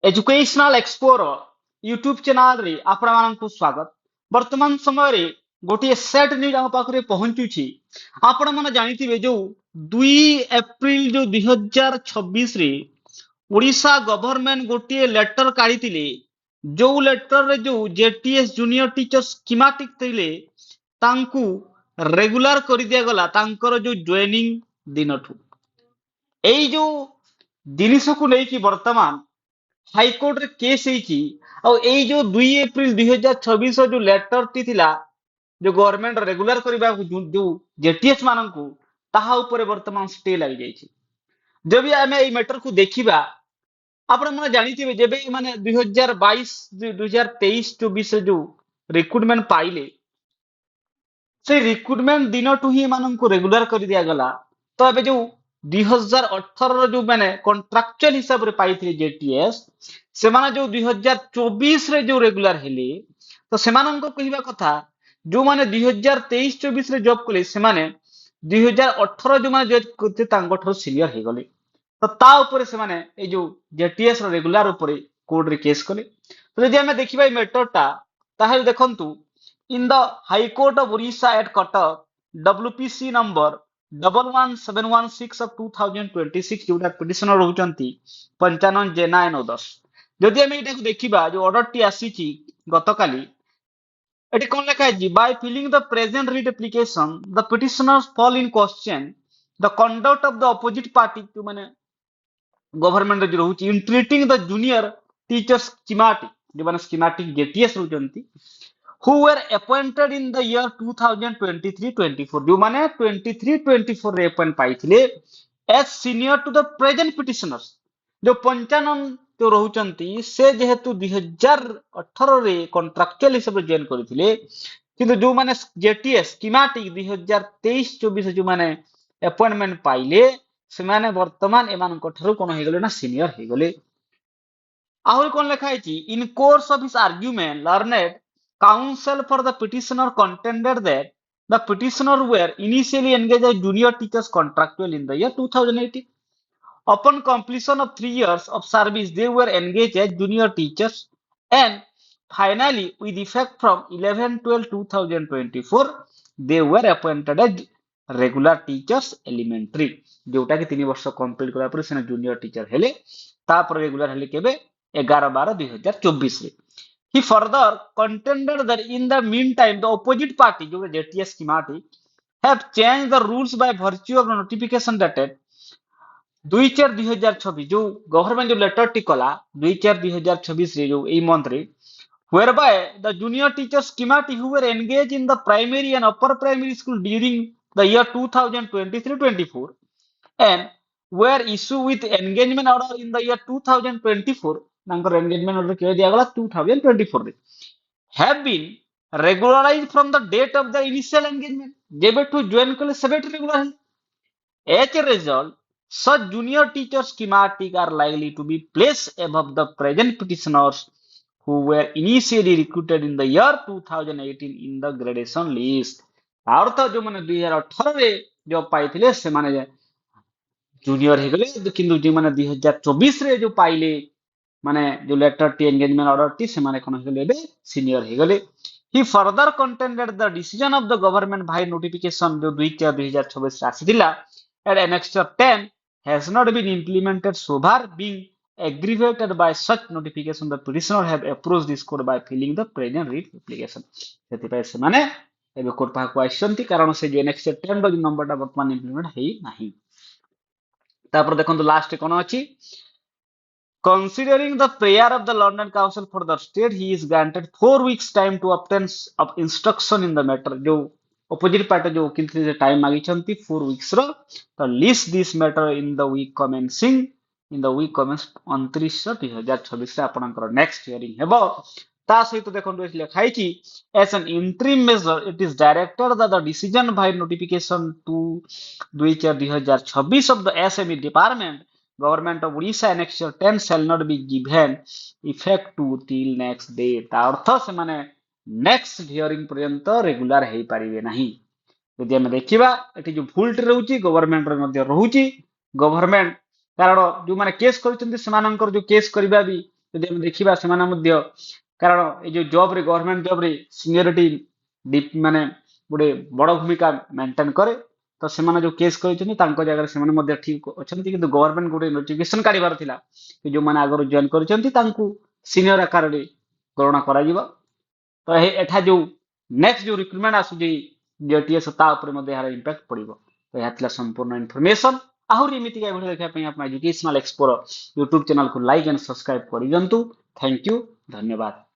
Educational एक्सपोर YouTube channel रे आपण मानकु स्वागत। वर्तमान समय रे गोटे सेट न्यूज आम पाखरे पहुंचुछि। आपण माने जानिथिबे जो 2 एप्रिल जो 2026 रे ओडिशा गवर्नमेंट गोटे लेटर काढितिले। जो लेटर रे जो जेटीएस जूनियर टीचर स्कीमेटिक थिले तांकु रेगुलर करि दिया गला तांकर जो जॉइनिंग दिनठु। एई जो जिनिस को लेकी वर्तमान हाईकोर्ट रे केस ହେଇଛି। ଆଉ ଏଇ ଯୋଉ 2 ଏପ୍ରିଲ 2026 ଯୋଉ ଲେଟର ଟି ଥିଲା ଯୋଉ ଗଭର୍ଣ୍ଣମେଣ୍ଟ ରେଗୁଲାର କରିବାକୁ ଯୋଉ ଜେଟିଏସ୍ ମାନଙ୍କୁ ତାହା ଉପରେ ବର୍ତ୍ତମାନ ଷ୍ଟେ ଲାଗି ଯାଇଛି। ଯଦି ଆମେ ଏଇ ମ୍ୟାଟର କୁ ଦେଖିବା ଆପଣ ମାନେ ଜାଣିଥିବେ ଯେବେ ମାନେ 2022 2023-24 ରେ ଯୋଉ ରିକ୍ରୁଟମେଣ୍ଟ ପାଇଲେ ସେ ରିକ୍ରୁଟମେଣ୍ଟ ଦିନଠୁ ହିଁ ଏମାନଙ୍କୁ ରେଗୁଲାର କରି ଦିଆଗଲା। ତ ଏବେ ଯୋଉ 2018 ଯୋଉ ମାନେ କଣ୍ଟ୍ରାକ୍ଚୁଆଲ ହିସାବରେ ପାଇଥିଲେ ଜେଟିଏସ୍ ସେମାନେ ଯୋଉ 2024 ରେ ଯୋଉ ରେଗୁଲାର ହେଲେ ତ ସେମାନଙ୍କ କହିବା କଥା ଯୋଉମାନେ 2023-24 ରେ ଜବ୍ କଲେ ସେମାନେ 2018 ଯୋଉମାନେ ଜବ୍ କରିଥିଲେ ତାଙ୍କ ଠାରୁ ସିନିୟର ହେଇଗଲେ। ତ ତା ଉପରେ ସେମାନେ ଏଇ ଯୋଉ ଜେଟିଏସ୍ ର ରେଗୁଲାର ଉପରେ କୋର୍ଟରେ କେସ୍ କଲେ। ତ ଯଦି ଆମେ ଦେଖିବା ଏଇ ମ୍ୟାଟରଟା ତାହେଲେ ଦେଖନ୍ତୁ in the High Court of Orissa at Cuttack WPC number 11716 of 2026 ଯୋଉଟା ପିଟିସନର ରହୁଛନ୍ତି 55 ଜେନା N10। ଯଦି ଆମେ ଏଇଟାକୁ ଦେଖିବା ଯୋଉ ଅର୍ଡରଟି ଆସିଛି ଗତକାଲି ଏଠି କଣ ଲେଖା ହେଇଛି by filling the present writ application the petitioners fall in question the conduct of the opposite party ମାନେ गवर्नमेंट जो रहुची in treating the junior teachers schematic जो माने schematic JTS रहुचंती who were appointed in the year 2023-24 जो माने 23-24 रे appoint पाइथिले as senior to the present petitioners जो 55 जो रहुचंती से जेहेतु 2018 रे कॉन्ट्रैक्चुअल हिसाब रे जॉइन करथिले किंतु जो माने JTS schematic 2023-24 जो माने अपॉइंटमेंट पाइले ସେମାନେ ବର୍ତ୍ତମାନ ଏମାନଙ୍କ ଠାରୁ କଣ ହେଇଗଲେ ନା ସିନିୟର ହେଇଗଲେ। ଆହୁରି କଣ ଲେଖା ହେଇଛି in course of his argument learned counsel for the petitioner contended that the petitioner were initially engaged as junior teachers contractual in the year 2018 upon completion of 3 years of service they were engaged as junior teachers and finally with effect from 11/12/2024 they were appointed as regular teachers elementary जोटा कि 3 वर्ष complete कला पर से junior teacher हेले तापर regular हेले केबे 11/12/2024 रे he further contended that in the meantime the opposite party जो JTS schematic have change the rules by virtue of notification dated 2/4/2026 जो गवर्नमेंट जो लेटर टी कला 2/4/2026 रे जो एई मंथ रे whereby the junior teachers schematic who were engaged in the primary and upper primary school during the year 2023-24 and were issued with engagement order in the year 2024 ତାଙ୍କର engagement order କେବେ ଦିଆଗଲା 2024 ରେ have been regularized from the date of their initial engagement ଯେବେଠୁ join କଲେ ସେବେଠୁ regular ହେଲେ। as a result such junior teachers schematic are likely to be placed above the present petitioners who were initially recruited in the year 2018 in the gradation list। अर्थ जो माने 2018 रे जो पाइथिले से माने जूनियर हे गले किंतु जे माने 2024 रे जो पाइले माने जो लेटर टी एंगेजमेंट ऑर्डर टी से माने कोन हे गले बे सीनियर हे गले। He further contended the decision of the government by notification जो 2/4/2026 रे आसीदिला at annexure 10 has not been implemented so far being aggravated by such notification the petitioner have approached this court by filling the present writ application सेति पाए से माने एबे court पाखु आइसंती कारण से जे नेक्स्ट 10 रो नंबर टा वर्तमान इंप्लीमेंट हेई नाही। तापर देखंतु लास्ट कोन अछि considering the prayer of the London Council for the State he is granted 4 weeks time to obtain of instruction in the matter जो opposite party जो किंतु टाइम मागी छंती 4 weeks रो तो list this matter in the week commencing in the week commence 29/2026 रे आपनकर next hearing हेबो। ता सहित देखंतु एस लिखा हैछि as an interim measure it is directed that the decision by notification to 2/4/2026 of the SME department government of Odisha annexure 10 shall not be given effect to till next day। ता अर्थ से माने next hearing पर्यंत regular हेई परिबे नाही। यदि हम देखिबा एठी जो भूलटी रहउची गवर्नमेंट रे मध्ये रहउची गवर्नमेंट कारण जो माने केस करचंती सेमानंकर जो केस करबा भी ଯଦି ଆମେ ଦେଖିବା ସେମାନେ ମଧ୍ୟ କାରଣ ଏ ଯୋଉ ଜବ୍ ରେ ଗଭର୍ଣ୍ଣମେଣ୍ଟ ଜବ୍ ରେ ସିନିୟରିଟି ମାନେ ଗୋଟେ ବଡ ଭୂମିକା ମେଣ୍ଟେନ କରେ ତ ସେମାନେ ଯୋଉ କେସ୍ କରିଛନ୍ତି ତାଙ୍କ ଜାଗାରେ ସେମାନେ ମଧ୍ୟ ଠିକ ଅଛନ୍ତି କିନ୍ତୁ ଗଭର୍ଣ୍ଣମେଣ୍ଟ ଗୋଟେ ନୋଟିଫିକେସନ କାଢିବାର ଥିଲା କି ଯୋଉମାନେ ଆଗରୁ ଜଏନ କରିଛନ୍ତି ତାଙ୍କୁ ସିନିୟର ଆକାରରେ ଗଣନା କରାଯିବ ତ ଏଠା ଯୋଉ ନେକ୍ସଟ ଯୋଉ ରିକ୍ରୁଟମେଣ୍ଟ ଆସୁଛି ଜେଟିଏସ୍ ତା ଉପରେ ମଧ୍ୟ ଏହାର ଇମ୍ପାକ୍ଟ ପଡିବ ତ ଏହା ଥିଲା ସମ୍ପୂର୍ଣ୍ଣ ଇନଫର୍ମେସନ ଆହୁରି ଏମିତିକା ଏଭଳି ଦେଖିବା ପାଇଁ ଆପଣ ଏଜୁକେସନାଲ ଏକ୍ସପୋର ୟୁଟ୍ୟୁବ ଚ୍ୟାନେଲକୁ ଲାଇକ୍ ଆଣ୍ଡ ସବସ୍କ୍ରାଇବ କରିଦିଅନ୍ତୁ ଥ୍ୟାଙ୍କ ୟୁ ଧନ୍ୟବାଦ